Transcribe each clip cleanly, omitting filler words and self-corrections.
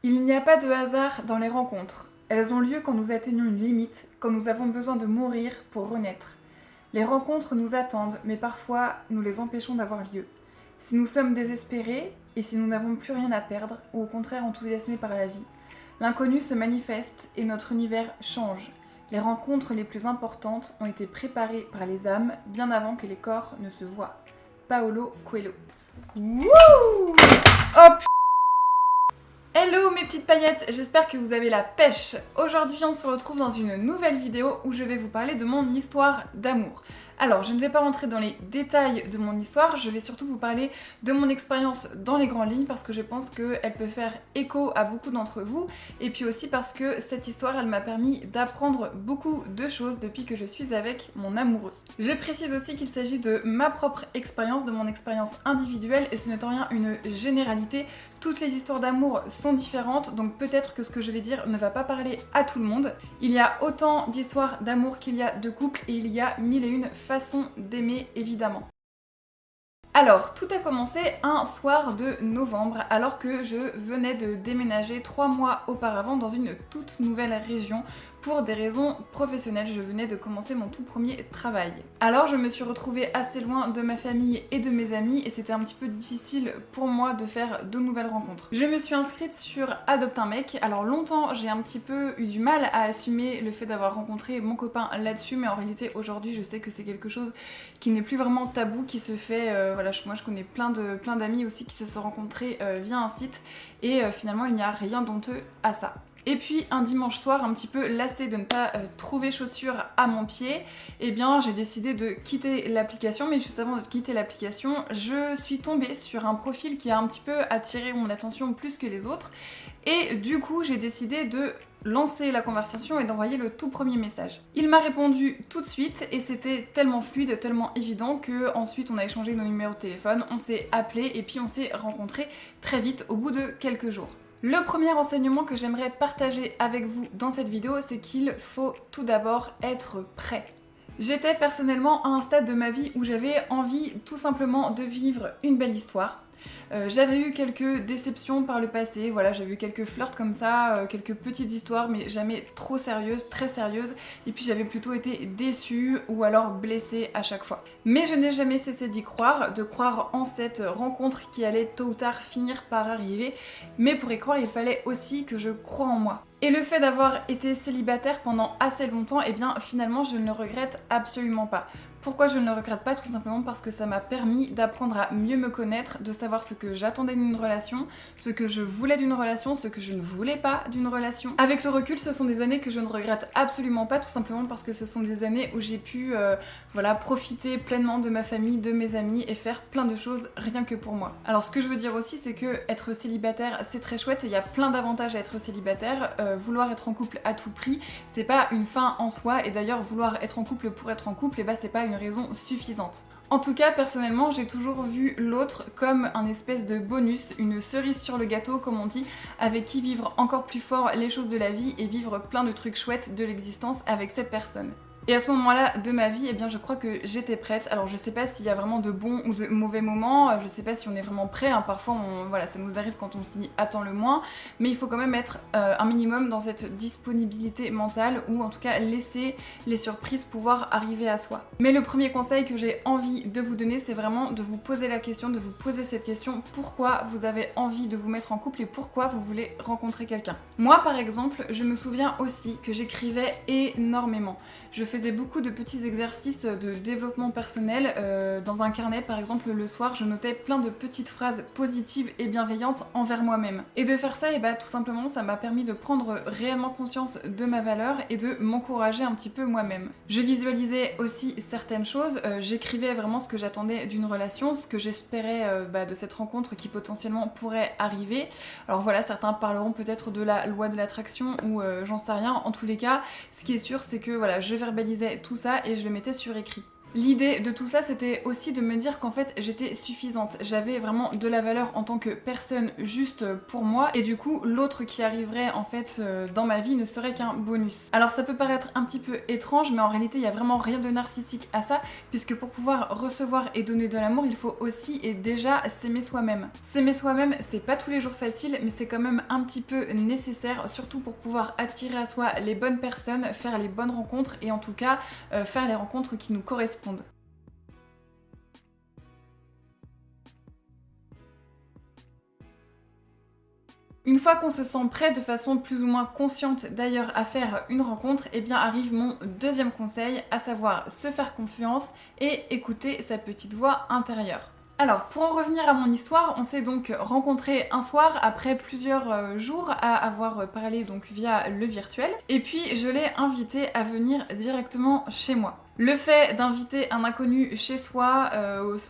Il n'y a pas de hasard dans les rencontres. Elles ont lieu quand nous atteignons une limite, quand nous avons besoin de mourir pour renaître. Les rencontres nous attendent, mais parfois nous les empêchons d'avoir lieu. Si nous sommes désespérés, et si nous n'avons plus rien à perdre, ou au contraire enthousiasmés par la vie, l'inconnu se manifeste et notre univers change. Les rencontres les plus importantes ont été préparées par les âmes bien avant que les corps ne se voient. Paolo Coelho. Wouh! Hop! Hello mes petites paillettes, j'espère que vous avez la pêche. Aujourd'hui on se retrouve dans une nouvelle vidéo où je vais vous parler de mon histoire d'amour. Alors je ne vais pas rentrer dans les détails de mon histoire, je vais surtout vous parler de mon expérience dans les grandes lignes parce que je pense qu'elle peut faire écho à beaucoup d'entre vous et puis aussi parce que cette histoire elle m'a permis d'apprendre beaucoup de choses depuis que je suis avec mon amoureux. Je précise aussi qu'il s'agit de ma propre expérience, de mon expérience individuelle et ce n'est en rien une généralité. Toutes les histoires d'amour sont différentes, donc peut-être que ce que je vais dire ne va pas parler à tout le monde. Il y a autant d'histoires d'amour qu'il y a de couples et il y a mille et une façons d'aimer évidemment. Alors, tout a commencé un soir de novembre alors que je venais de déménager 3 mois auparavant dans une toute nouvelle région pour des raisons professionnelles. Je venais de commencer mon tout premier travail. Alors je me suis retrouvée assez loin de ma famille et de mes amis et c'était un petit peu difficile pour moi de faire de nouvelles rencontres. Je me suis inscrite sur Adopte un mec. Alors longtemps j'ai un petit peu eu du mal à assumer le fait d'avoir rencontré mon copain là-dessus, mais en réalité aujourd'hui je sais que c'est quelque chose qui n'est plus vraiment tabou, qui se fait, voilà, moi je connais plein d'amis aussi qui se sont rencontrés via un site et finalement il n'y a rien d'honteux à ça. Et puis un dimanche soir, un petit peu lassée de ne pas trouver chaussures à mon pied, eh bien j'ai décidé de quitter l'application, mais juste avant de quitter l'application, je suis tombée sur un profil qui a un petit peu attiré mon attention plus que les autres, et du coup j'ai décidé de lancer la conversation et d'envoyer le tout premier message. Il m'a répondu tout de suite et c'était tellement fluide, tellement évident que ensuite on a échangé nos numéros de téléphone, on s'est appelé et puis on s'est rencontrés très vite au bout de quelques jours. Le premier enseignement que j'aimerais partager avec vous dans cette vidéo, c'est qu'il faut tout d'abord être prêt. J'étais personnellement à un stade de ma vie où j'avais envie tout simplement de vivre une belle histoire. J'avais eu quelques déceptions par le passé, voilà, j'avais eu quelques flirts comme ça, quelques petites histoires mais jamais trop sérieuses, très sérieuses, et puis j'avais plutôt été déçue ou alors blessée à chaque fois. Mais je n'ai jamais cessé d'y croire, de croire en cette rencontre qui allait tôt ou tard finir par arriver, mais pour y croire il fallait aussi que je croie en moi. Et le fait d'avoir été célibataire pendant assez longtemps, eh bien finalement je ne le regrette absolument pas. Pourquoi je ne le regrette pas? Tout simplement parce que ça m'a permis d'apprendre à mieux me connaître, de savoir ce que j'attendais d'une relation, ce que je voulais d'une relation, ce que je ne voulais pas d'une relation. Avec le recul, ce sont des années que je ne regrette absolument pas, tout simplement parce que ce sont des années où j'ai pu voilà, profiter pleinement de ma famille, de mes amis et faire plein de choses rien que pour moi. Alors ce que je veux dire aussi, c'est que être célibataire, c'est très chouette et il y a plein d'avantages à être célibataire. Vouloir être en couple à tout prix, c'est pas une fin en soi, et d'ailleurs vouloir être en couple pour être en couple, et bah c'est pas une raison suffisante. En tout cas, personnellement, j'ai toujours vu l'autre comme un espèce de bonus, une cerise sur le gâteau, comme on dit, avec qui vivre encore plus fort les choses de la vie et vivre plein de trucs chouettes de l'existence avec cette personne. Et à ce moment-là de ma vie, eh bien je crois que j'étais prête. Alors je sais pas s'il y a vraiment de bons ou de mauvais moments, je sais pas si on est vraiment prêt, hein. Parfois voilà, ça nous arrive quand on s'y attend le moins, mais il faut quand même être un minimum dans cette disponibilité mentale ou en tout cas laisser les surprises pouvoir arriver à soi. Mais le premier conseil que j'ai envie de vous donner, c'est vraiment de vous poser la question, de vous poser cette question: pourquoi vous avez envie de vous mettre en couple et pourquoi vous voulez rencontrer quelqu'un? Moi par exemple, je me souviens aussi que j'écrivais énormément. Je faisais beaucoup de petits exercices de développement personnel. Dans un carnet par exemple le soir, je notais plein de petites phrases positives et bienveillantes envers moi-même. Et de faire ça, et bah tout simplement ça m'a permis de prendre réellement conscience de ma valeur et de m'encourager un petit peu moi-même. Je visualisais aussi certaines choses, j'écrivais vraiment ce que j'attendais d'une relation, ce que j'espérais de cette rencontre qui potentiellement pourrait arriver. Alors voilà, certains parleront peut-être de la loi de l'attraction ou j'en sais rien. En tous les cas, ce qui est sûr c'est que voilà, je verbalisais tout ça et je le mettais sur écrit. L'idée de tout ça, c'était aussi de me dire qu'en fait j'étais suffisante, j'avais vraiment de la valeur en tant que personne juste pour moi et du coup l'autre qui arriverait en fait dans ma vie ne serait qu'un bonus. Alors ça peut paraître un petit peu étrange mais en réalité il n'y a vraiment rien de narcissique à ça puisque pour pouvoir recevoir et donner de l'amour il faut aussi et déjà s'aimer soi-même. S'aimer soi-même c'est pas tous les jours facile mais c'est quand même un petit peu nécessaire surtout pour pouvoir attirer à soi les bonnes personnes, faire les bonnes rencontres et en tout cas faire les rencontres qui nous correspondent. Une fois qu'on se sent prêt de façon plus ou moins consciente d'ailleurs à faire une rencontre, eh bien arrive mon deuxième conseil, à savoir se faire confiance et écouter sa petite voix intérieure. Alors, pour en revenir à mon histoire, on s'est donc rencontrés un soir après plusieurs jours à avoir parlé donc via le virtuel et puis je l'ai invité à venir directement chez moi. Le fait d'inviter un inconnu chez soi,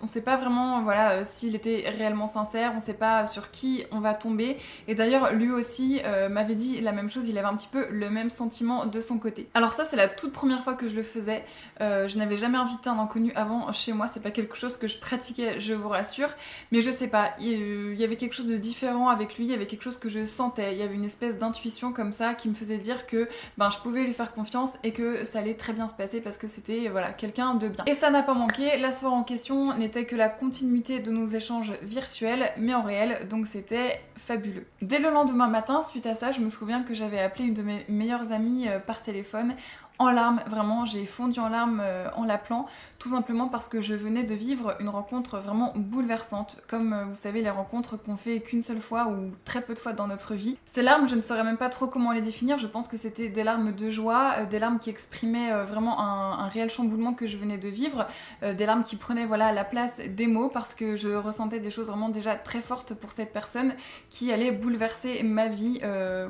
on sait pas vraiment voilà, s'il était réellement sincère, on sait pas sur qui on va tomber. Et d'ailleurs, lui aussi m'avait dit la même chose, il avait un petit peu le même sentiment de son côté. Alors ça, c'est la toute première fois que je le faisais. Je n'avais jamais invité un inconnu avant chez moi, c'est pas quelque chose que je pratiquais, je vous rassure. Mais je sais pas, il y avait quelque chose de différent avec lui, il y avait quelque chose que je sentais. Il y avait une espèce d'intuition comme ça qui me faisait dire que je pouvais lui faire confiance et que ça allait très bien se passer parce que c'était voilà, quelqu'un de bien. Et ça n'a pas manqué, la soirée en question n'était que la continuité de nos échanges virtuels, mais en réel, donc c'était fabuleux. Dès le lendemain matin, suite à ça, je me souviens que j'avais appelé une de mes meilleures amies par téléphone, en larmes, vraiment, j'ai fondu en larmes en l'appelant, tout simplement parce que je venais de vivre une rencontre vraiment bouleversante, comme vous savez les rencontres qu'on fait qu'une seule fois ou très peu de fois dans notre vie. Ces larmes, je ne saurais même pas trop comment les définir, je pense que c'était des larmes de joie, des larmes qui exprimaient vraiment un réel chamboulement que je venais de vivre, des larmes qui prenaient voilà, la place des mots parce que je ressentais des choses vraiment déjà très fortes pour cette personne qui allait bouleverser ma vie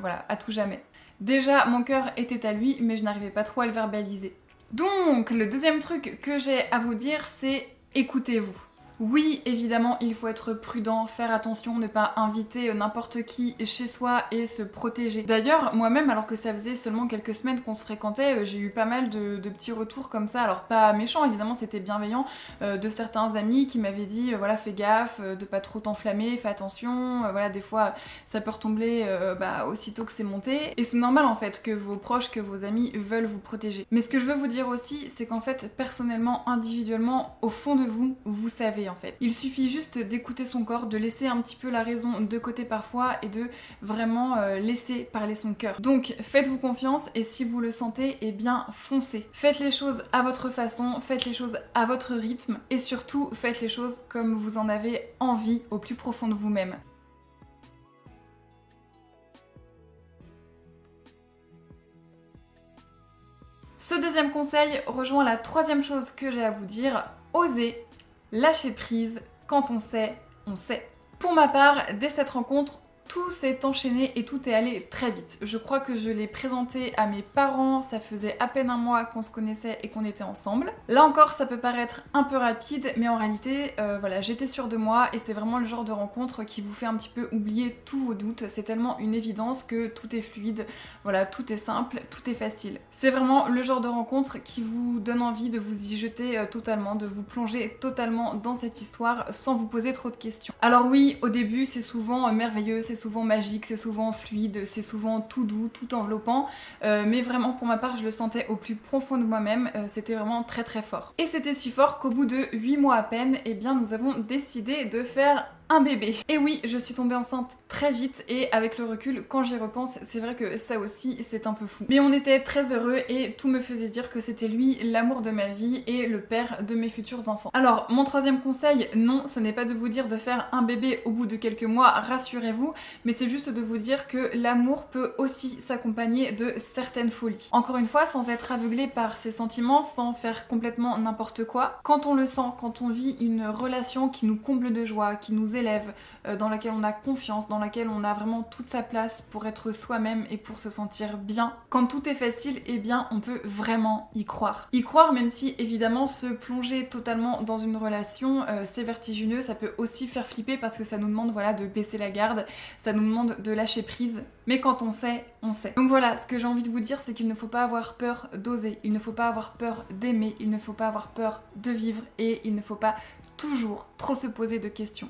voilà, à tout jamais. Déjà, mon cœur était à lui, mais je n'arrivais pas trop à le verbaliser. Donc, le deuxième truc que j'ai à vous dire, c'est écoutez-vous. Oui, évidemment, il faut être prudent, faire attention, ne pas inviter n'importe qui chez soi et se protéger. D'ailleurs, moi-même, alors que ça faisait seulement quelques semaines qu'on se fréquentait, j'ai eu pas mal de petits retours comme ça, alors pas méchants, évidemment, c'était bienveillant, de certains amis qui m'avaient dit, voilà, fais gaffe, de pas trop t'enflammer, fais attention, voilà, des fois, ça peut retomber aussitôt que c'est monté. Et c'est normal, en fait, que vos proches, que vos amis veulent vous protéger. Mais ce que je veux vous dire aussi, c'est qu'en fait, personnellement, individuellement, au fond de vous, vous savez, en fait. Il suffit juste d'écouter son corps, de laisser un petit peu la raison de côté parfois et de vraiment laisser parler son cœur. Donc faites-vous confiance et si vous le sentez, eh bien foncez. Faites les choses à votre façon, faites les choses à votre rythme et surtout faites les choses comme vous en avez envie au plus profond de vous-même. Ce deuxième conseil rejoint la troisième chose que j'ai à vous dire, osez lâcher prise, quand on sait, on sait. Pour ma part, dès cette rencontre, tout s'est enchaîné et tout est allé très vite. Je crois que je l'ai présenté à mes parents, ça faisait à peine un mois qu'on se connaissait et qu'on était ensemble. Là encore, ça peut paraître un peu rapide, mais en réalité, voilà, j'étais sûre de moi et c'est vraiment le genre de rencontre qui vous fait un petit peu oublier tous vos doutes. C'est tellement une évidence que tout est fluide, voilà, tout est simple, tout est facile. C'est vraiment le genre de rencontre qui vous donne envie de vous y jeter totalement, de vous plonger totalement dans cette histoire sans vous poser trop de questions. Alors oui, au début, c'est souvent merveilleux, c'est souvent magique, c'est souvent fluide, c'est souvent tout doux, tout enveloppant, mais vraiment pour ma part je le sentais au plus profond de moi-même, c'était vraiment très très fort. Et c'était si fort qu'au bout de 8 mois à peine, eh bien nous avons décidé de faire un bébé. Et oui, je suis tombée enceinte très vite et avec le recul, quand j'y repense, c'est vrai que ça aussi, c'est un peu fou. Mais on était très heureux et tout me faisait dire que c'était lui l'amour de ma vie et le père de mes futurs enfants. Alors, mon troisième conseil, non, ce n'est pas de vous dire de faire un bébé au bout de quelques mois, rassurez-vous, mais c'est juste de vous dire que l'amour peut aussi s'accompagner de certaines folies. Encore une fois, sans être aveuglé par ses sentiments, sans faire complètement n'importe quoi, quand on le sent, quand on vit une relation qui nous comble de joie, qui nous élève, dans laquelle on a confiance, dans laquelle on a vraiment toute sa place pour être soi-même et pour se sentir bien. Quand tout est facile, eh bien on peut vraiment y croire. Y croire, même si évidemment se plonger totalement dans une relation, c'est vertigineux, ça peut aussi faire flipper parce que ça nous demande voilà, de baisser la garde, ça nous demande de lâcher prise. Mais quand on sait, on sait. Donc voilà, ce que j'ai envie de vous dire, c'est qu'il ne faut pas avoir peur d'oser, il ne faut pas avoir peur d'aimer, il ne faut pas avoir peur de vivre et il ne faut pas toujours trop se poser de questions.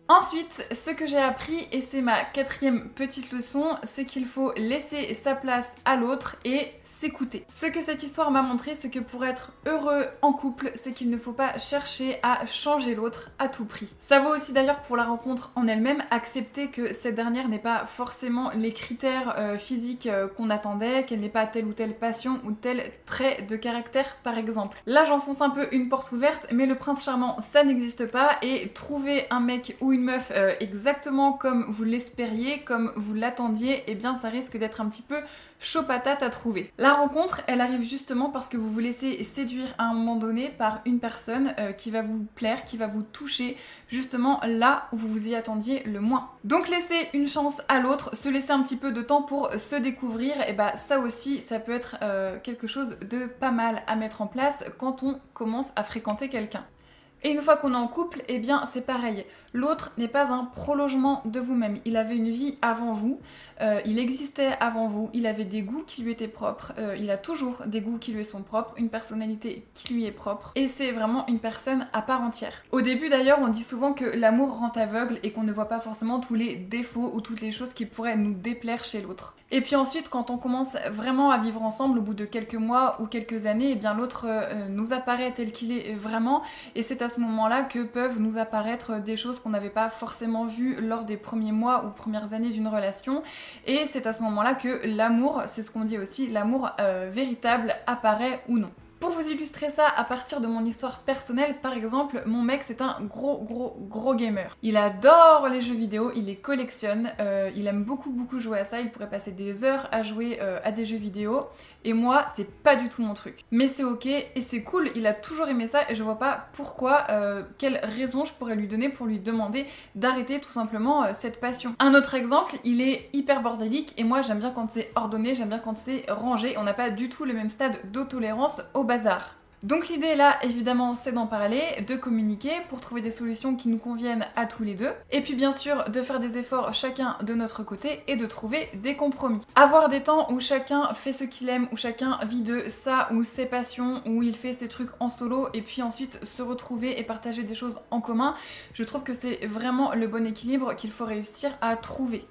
Ensuite, ce que j'ai appris, et c'est ma quatrième petite leçon, c'est qu'il faut laisser sa place à l'autre et s'écouter. Ce que cette histoire m'a montré, c'est que pour être heureux en couple, c'est qu'il ne faut pas chercher à changer l'autre à tout prix. Ça vaut aussi d'ailleurs pour la rencontre en elle-même, accepter que cette dernière n'ait pas forcément les critères physiques qu'on attendait, qu'elle n'ait pas telle ou telle passion ou tel trait de caractère par exemple. Là j'enfonce un peu une porte ouverte, mais le prince charmant ça n'existe pas et trouver un mec ou une meuf exactement comme vous l'espériez, comme vous l'attendiez, eh bien ça risque d'être un petit peu chaud patate à trouver. La rencontre, elle arrive justement parce que vous vous laissez séduire à un moment donné par une personne qui va vous plaire, qui va vous toucher justement là où vous vous y attendiez le moins. Donc laisser une chance à l'autre, se laisser un petit peu de temps pour se découvrir, et bah ça aussi, ça peut être quelque chose de pas mal à mettre en place quand on commence à fréquenter quelqu'un. Et une fois qu'on est en couple, eh bien c'est pareil. L'autre n'est pas un prolongement de vous-même. Il avait une vie avant vous, il existait avant vous, il avait des goûts qui lui étaient propres, il a toujours des goûts qui lui sont propres, une personnalité qui lui est propre, et c'est vraiment une personne à part entière. Au début d'ailleurs, on dit souvent que l'amour rend aveugle et qu'on ne voit pas forcément tous les défauts ou toutes les choses qui pourraient nous déplaire chez l'autre. Et puis ensuite, quand on commence vraiment à vivre ensemble, au bout de quelques mois ou quelques années, eh bien l'autre nous apparaît tel qu'il est vraiment, et c'est à ce moment-là que peuvent nous apparaître des choses qu'on n'avait pas forcément vues lors des premiers mois ou premières années d'une relation, et c'est à ce moment-là que l'amour, c'est ce qu'on dit aussi, l'amour véritable apparaît ou non. Pour vous illustrer ça à partir de mon histoire personnelle, par exemple, mon mec c'est un gros gamer. Il adore les jeux vidéo, il les collectionne, il aime beaucoup jouer à ça, il pourrait passer des heures à jouer à des jeux vidéo, et moi c'est pas du tout mon truc. Mais c'est ok et c'est cool, il a toujours aimé ça et je vois pas pourquoi, quelle raison je pourrais lui donner pour lui demander d'arrêter tout simplement cette passion. Un autre exemple, il est hyper bordélique et moi j'aime bien quand c'est ordonné, j'aime bien quand c'est rangé, on n'a pas du tout le même stade d'autolérance au bazar. Donc l'idée là, évidemment, c'est d'en parler, de communiquer pour trouver des solutions qui nous conviennent à tous les deux. Et puis bien sûr, de faire des efforts chacun de notre côté et de trouver des compromis. Avoir des temps où chacun fait ce qu'il aime, où chacun vit de ça ou ses passions, où il fait ses trucs en solo et puis ensuite se retrouver et partager des choses en commun, je trouve que c'est vraiment le bon équilibre qu'il faut réussir à trouver.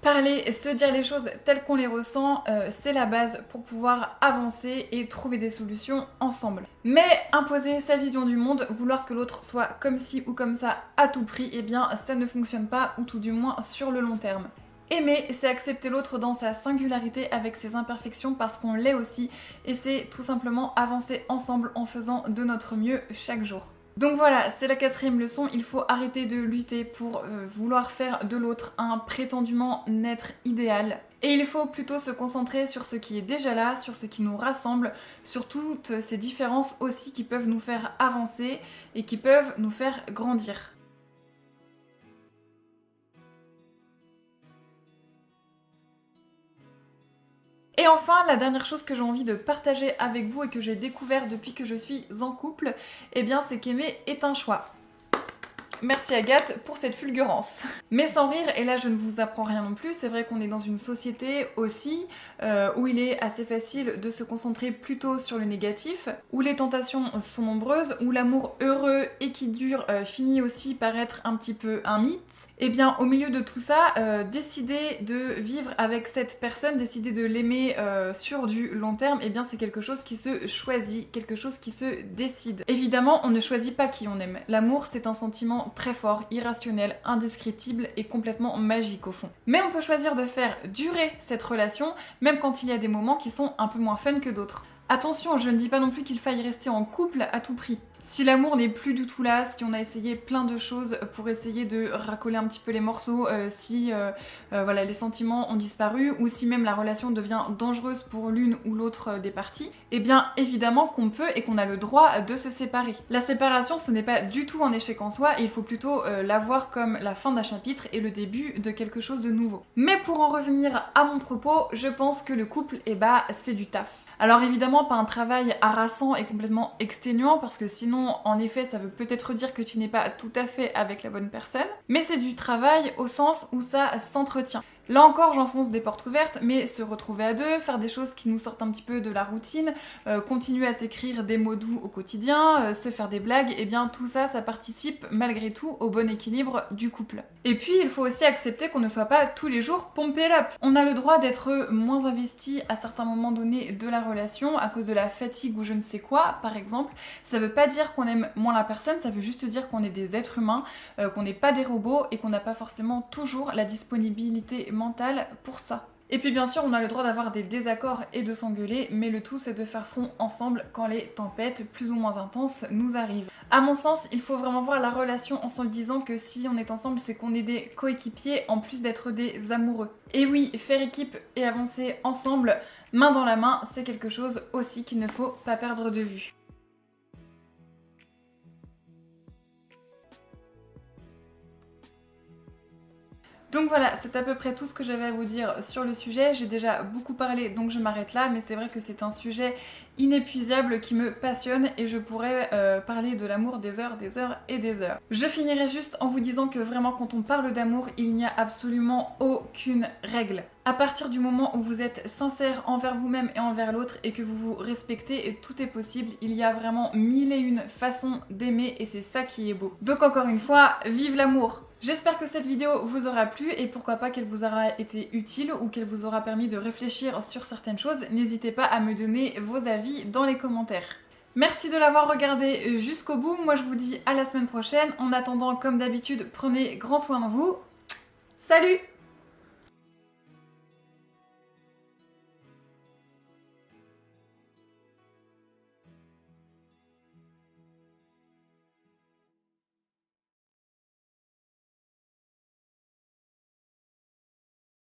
Parler, se dire les choses telles qu'on les ressent, c'est la base pour pouvoir avancer et trouver des solutions ensemble. Mais imposer sa vision du monde, vouloir que l'autre soit comme ci ou comme ça à tout prix, eh bien ça ne fonctionne pas, ou tout du moins sur le long terme. Aimer, c'est accepter l'autre dans sa singularité avec ses imperfections parce qu'on l'est aussi, et c'est tout simplement avancer ensemble en faisant de notre mieux chaque jour. Donc voilà, c'est la quatrième leçon, il faut arrêter de lutter pour vouloir faire de l'autre un prétendument être idéal. Et il faut plutôt se concentrer sur ce qui est déjà là, sur ce qui nous rassemble, sur toutes ces différences aussi qui peuvent nous faire avancer et qui peuvent nous faire grandir. Et enfin, la dernière chose que j'ai envie de partager avec vous et que j'ai découvert depuis que je suis en couple, eh bien c'est qu'aimer est un choix. Merci Agathe pour cette fulgurance. Mais sans rire, et là je ne vous apprends rien non plus, c'est vrai qu'on est dans une société aussi où il est assez facile de se concentrer plutôt sur le négatif, où les tentations sont nombreuses, où l'amour heureux et qui dure finit aussi par être un petit peu un mythe. Et bien au milieu de tout ça, décider de vivre avec cette personne, décider de l'aimer sur du long terme, et bien c'est quelque chose qui se choisit, quelque chose qui se décide. Évidemment, on ne choisit pas qui on aime. L'amour, c'est un sentiment très fort, irrationnel, indescriptible et complètement magique au fond. Mais on peut choisir de faire durer cette relation, même quand il y a des moments qui sont un peu moins fun que d'autres. Attention, je ne dis pas non plus qu'il faille rester en couple à tout prix. Si l'amour n'est plus du tout là, si on a essayé plein de choses pour essayer de racoler un petit peu les morceaux, si voilà, les sentiments ont disparu, ou si même la relation devient dangereuse pour l'une ou l'autre des parties, eh bien évidemment qu'on peut et qu'on a le droit de se séparer. La séparation, ce n'est pas du tout un échec en soi, et il faut plutôt la voir comme la fin d'un chapitre et le début de quelque chose de nouveau. Mais pour en revenir à mon propos, je pense que le couple, c'est du taf. Alors évidemment pas un travail harassant et complètement exténuant parce que sinon en effet ça veut peut-être dire que tu n'es pas tout à fait avec la bonne personne, mais c'est du travail au sens où ça s'entretient. Là encore, j'enfonce des portes ouvertes, mais se retrouver à deux, faire des choses qui nous sortent un petit peu de la routine, continuer à s'écrire des mots doux au quotidien, se faire des blagues, et bien tout ça, ça participe malgré tout au bon équilibre du couple. Et puis, il faut aussi accepter qu'on ne soit pas tous les jours pompé up. On a le droit d'être moins investi à certains moments donnés de la relation à cause de la fatigue ou je ne sais quoi, par exemple. Ça veut pas dire qu'on aime moins la personne, ça veut juste dire qu'on est des êtres humains, qu'on n'est pas des robots et qu'on n'a pas forcément toujours la disponibilité mentale pour ça. Et puis bien sûr, on a le droit d'avoir des désaccords et de s'engueuler, mais le tout c'est de faire front ensemble quand les tempêtes plus ou moins intenses nous arrivent. À mon sens, il faut vraiment voir la relation en se disant que si on est ensemble, c'est qu'on est des coéquipiers en plus d'être des amoureux. Et oui, faire équipe et avancer ensemble, main dans la main, c'est quelque chose aussi qu'il ne faut pas perdre de vue. Donc voilà, c'est à peu près tout ce que j'avais à vous dire sur le sujet. J'ai déjà beaucoup parlé, donc je m'arrête là, mais c'est vrai que c'est un sujet inépuisable qui me passionne et je pourrais parler de l'amour des heures et des heures. Je finirai juste en vous disant que vraiment quand on parle d'amour, il n'y a absolument aucune règle. À partir du moment où vous êtes sincère envers vous-même et envers l'autre et que vous vous respectez, et tout est possible, il y a vraiment mille et une façons d'aimer et c'est ça qui est beau. Donc encore une fois, vive l'amour! J'espère que cette vidéo vous aura plu et pourquoi pas qu'elle vous aura été utile ou qu'elle vous aura permis de réfléchir sur certaines choses. N'hésitez pas à me donner vos avis dans les commentaires. Merci de l'avoir regardé jusqu'au bout. Moi je vous dis à la semaine prochaine. En attendant, comme d'habitude, prenez grand soin de vous. Salut!